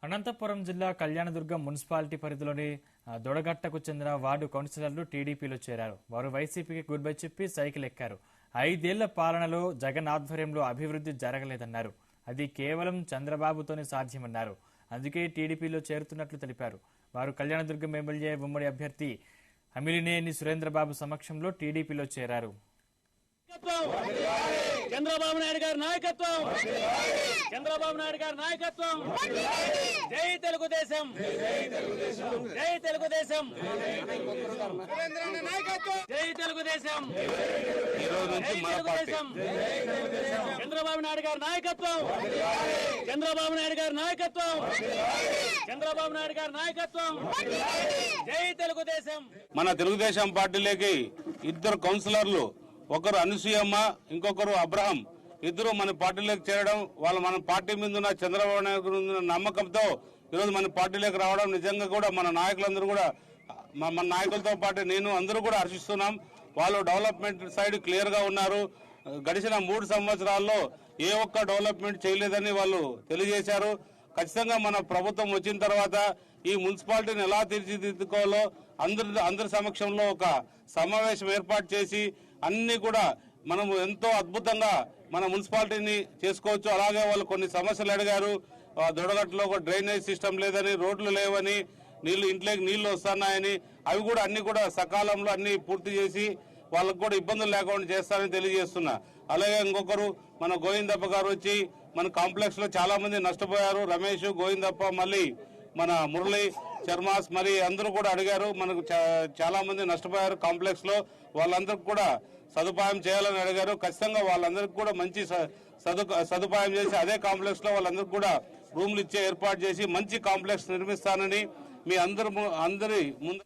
అనంతపురం జిల్లా కళ్యాణదుర్గం మున్సిపాలిటీ పరిధిలోని దొడగట్టకు చెందిన వార్డు కౌన్సిలర్లు టీడీపీలో చేరారు. వారు వైసీపీకి గుడ్ బై చెప్పి సైకిల్ ఎక్కారు. 5 ఏళ్ల పాలనలో జగన్ ఆధ్వర్యంలో అభివృద్ధి జరగలేదన్నారు. అది కేవలం చంద్రబాబుతోనే సాధ్యమన్నారు. అందుకే టీడీపీలో చేరుతున్నట్లు తెలిపారు. వారు కళ్యాణదుర్గం ఎమ్మెల్యే ఉమ్మడి అభ్యర్థి అమిలినేని సురేంద్రబాబు సమక్షంలో టీడీపీలో చేరారు. చంద్రబాబు నాయుడు గారి నాయకత్వం, చంద్రబాబు నాయుడు గారి నాయకత్వం. జై తెలుగుదేశం, జై తెలుగుదేశం, జై తెలుగుదేశం, తెలుగుదేశం. చంద్రబాబు నాయుడు గారి నాయకత్వం, చంద్రబాబు నాయుడు గారి నాయకత్వం, చంద్రబాబు నాయుడు గారి నాయకత్వం. జై తెలుగుదేశం. మన తెలుగుదేశం పార్టీలోకి 2 కౌన్సిలర్లు, ఒకరు అనసూయమ్మ, ఇంకొకరు అబ్రహం, ఇద్దరు మన పార్టీలోకి చేరడం, వాళ్ళు మన పార్టీ మీద ఉన్న చంద్రబాబు నాయుడు ఉన్న నమ్మకంతో ఈరోజు మన పార్టీలోకి రావడం నిజంగా కూడా మన నాయకులందరూ కూడా, మన నాయకులతో పాటు నేను అందరూ కూడా హర్షిస్తున్నాం. వాళ్ళు డెవలప్మెంట్ సైడ్ క్లియర్ గా ఉన్నారు. గడిచిన 3 సంవత్సరాల్లో ఏ ఒక్క డెవలప్మెంట్ చేయలేదని వాళ్ళు తెలియజేశారు. ఖచ్చితంగా మన ప్రభుత్వం వచ్చిన తర్వాత ఈ మున్సిపాలిటీని ఎలా తీర్చిదిద్దుకోవాలో అందరి సమక్షంలో ఒక సమావేశం ఏర్పాటు చేసి అన్ని కూడా మనం ఎంతో అద్భుతంగా మన మున్సిపాలిటీని చేసుకోవచ్చు. అలాగే వాళ్ళు కొన్ని సమస్యలు అడిగారు. దొడగట్లో ఒక డ్రైనేజ్ సిస్టమ్ లేదని, రోడ్లు లేవని, ఇంట్లోకి నీళ్లు వస్తున్నాయని, అవి కూడా అన్ని కూడా సకాలంలో అన్ని పూర్తి చేసి వాళ్ళకు కూడా ఇబ్బందులు లేకుండా చేస్తారని తెలియజేస్తున్నా. అలాగే ఇంకొకరు మన గోవిందప్ప గారు వచ్చి మన కాంప్లెక్స్ లో చాలా మంది నష్టపోయారు. రమేష్, గోవిందప్ప, మళ్ళీ మన మురళి, చర్మాస్, మరి అందరూ కూడా అడిగారు. మనకు చాలా మంది నష్టపోయారు కాంప్లెక్స్ లో. వాళ్ళందరికీ కూడా సదుపాయం చేయాలని అడిగారు. ఖచ్చితంగా వాళ్ళందరికీ కూడా మంచి సదుపాయం చేసి అదే కాంప్లెక్స్ లో వాళ్ళందరికీ కూడా రూమ్లు ఇచ్చే ఏర్పాటు చేసి మంచి కాంప్లెక్స్ నిర్మిస్తానని మీ అందరి ముందు